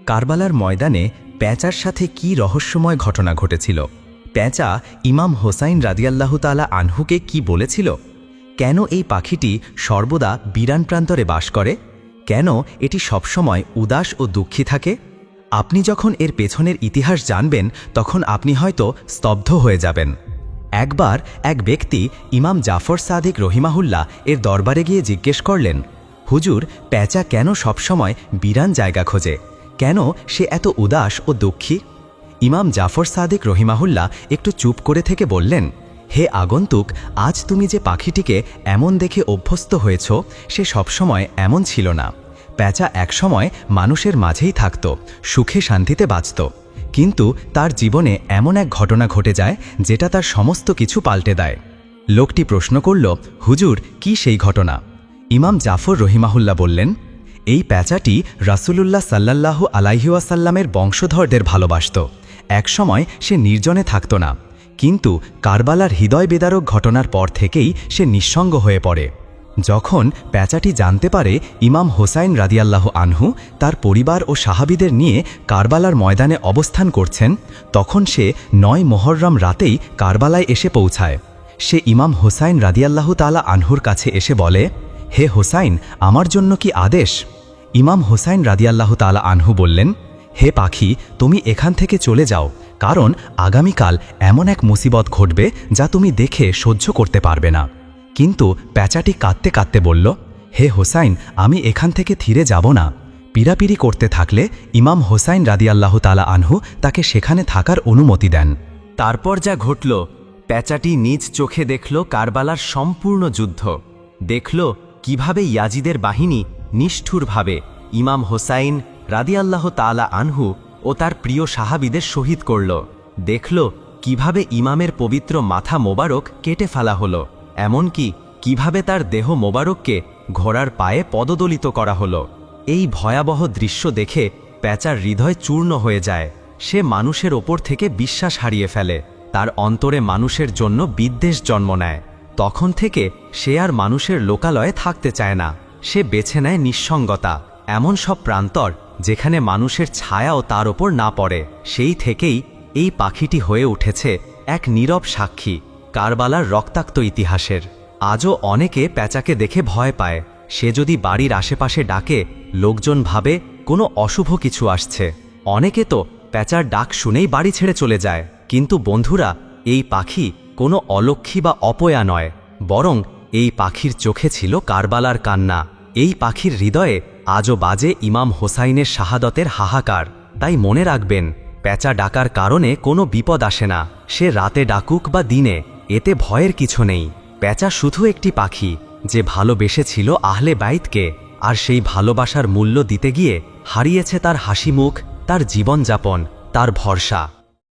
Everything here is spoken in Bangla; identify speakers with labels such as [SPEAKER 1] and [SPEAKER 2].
[SPEAKER 1] কারবালার ময়দানে পেঁচার সাথে কি রহস্যময় ঘটনা ঘটেছিল? পেঁচা ইমাম হোসাইন রাদিয়াল্লাহু তাআলা আনহুকে কি বলেছিল? কেন এই পাখিটি সর্বদা বিরান প্রান্তরে বাস করে? কেন এটি সবসময় উদাস ও দুঃখী থাকে? আপনি যখন এর পেছনের ইতিহাস জানবেন তখন আপনি হয়তো স্তব্ধ হয়ে যাবেন। একবার এক ব্যক্তি ইমাম জাফর সাদিক রহিমাহুল্লাহ এর দরবারে গিয়ে জিজ্ঞেস করলেন, হুজুর, পেঁচা কেন সবসময় বিরান জায়গা খোঁজে? কেন সে এত উদাস ও দুঃখী? ইমাম জাফর সাদিক রহিমাহুল্লাহ একটু চুপ করে থেকে বললেন, হে আগন্তুক, আজ তুমি যে পাখিটিকে এমন দেখে অভ্যস্ত হয়েছ সে সবসময় এমন ছিল না। পেঁচা একসময় মানুষের মাঝেই থাকত, সুখে শান্তিতে বাঁচত, কিন্তু তার জীবনে এমন এক ঘটনা ঘটে যায় যেটা তার সমস্ত কিছু পাল্টে দেয়। লোকটি প্রশ্ন করল, হুজুর, কি সেই ঘটনা? ইমাম জাফর রহিমাহুল্লাহ বললেন, এই পেঁচাটি রাসূলুল্লাহ সাল্লাল্লাহু আলাইহি ওয়াসাল্লামের বংশধরদের ভালোবাসত। একসময় সে নির্জনে থাকত না, কিন্তু কারবালার হৃদয় বেদারক ঘটনার পর থেকেই সে নিঃসঙ্গ হয়ে পড়ে। যখন পেঁচাটি জানতে পারে ইমাম হোসাইন রাদিয়াল্লাহু আনহু তার পরিবার ও সাহাবীদের নিয়ে কারবালার ময়দানে অবস্থান করছেন, তখন সে ৯ মুহররম রাতেই কারবালায় এসে পৌঁছায়। সে ইমাম হোসাইন রাদিয়াল্লাহু তাআলা আনহুর কাছে এসে বলে, হে হোসাইন, আমার জন্য কি আদেশ? ইমাম হোসাইন রাদিয়াল্লাহু তাআলা আনহু বললেন, হে পাখি, তুমি এখান থেকে চলে যাও, কারণ আগামীকাল এমন এক মুসিবত ঘটবে যা তুমি দেখে সহ্য করতে পারবে না। কিন্তু পেঁচাটি কাঁদতে কাঁদতে বলল, হে হোসাইন, আমি এখান থেকে ফিরে যাব না। পীড়াপিড়ি করতে থাকলে ইমাম হোসাইন রাদিয়াল্লাহু তাআলা আনহু তাকে সেখানে থাকার অনুমতি দেন। তারপর যা ঘটল, পেঁচাটি নিজ চোখে দেখল কারবালার সম্পূর্ণ যুদ্ধ। দেখল কিভাবে ইয়াজিদের বাহিনী নিষ্ঠুরভাবে ইমাম হোসাইন রাদিয়াল্লাহু তাআলা আনহু ও তার প্রিয় সাহাবীদের শহীদ করল। দেখল কিভাবে ইমামের পবিত্র মাথা মোবারক কেটে ফেলা হলো, এমনকি কিভাবে তার দেহ মোবারককে ঘোড়ার পায়ে পদদলিত করা হলো। এই ভয়াবহ দৃশ্য দেখে পেঁচার হৃদয় চূর্ণ হয়ে যায়। সে মানুষের ওপর থেকে বিশ্বাস হারিয়ে ফেলে, তার অন্তরে মানুষের জন্য বিদ্বেষ জন্ম নেয়। তখন থেকে সে আর মানুষের লোকালয়ে থাকতে চায় না। সে বেছে নেয় নিঃসঙ্গতা, এমন সব প্রান্তর যেখানে মানুষের ছায়াও তার ওপর না পড়ে। সেই থেকেই এই পাখিটি হয়ে উঠেছে এক নীরব সাক্ষী কারবালার রক্তাক্ত ইতিহাসের। আজও অনেকে পেঁচাকে দেখে ভয় পায়। সে যদি বাড়ির আশেপাশে ডাকে, লোকজন ভাবে কোনো অশুভ কিছু আসছে। অনেকে তো পেঁচার ডাক শুনেই বাড়ি ছেড়ে চলে যায়। কিন্তু বন্ধুরা, এই পাখি কোনো অলক্ষী বা অপয়া নয়, বরং এই পাখির চোখে ছিল কারবালার কান্না। এই পাখির হৃদয়ে আজও বাজে ইমাম হোসাইনের শাহাদতের হাহাকার। তাই মনে রাখবেন, পেঁচা ডাকার কারণে কোনো বিপদ আসে না। সে রাতে ডাকুক বা দিনে, এতে ভয়ের কিছু নেই। পেঁচা শুধু একটি পাখি যে ভালোবেসেছিল আহলে বাইতকে, আর সেই ভালোবাসার মূল্য দিতে গিয়ে হারিয়েছে তার হাসিমুখ, তার জীবনযাপন, তার ভরসা।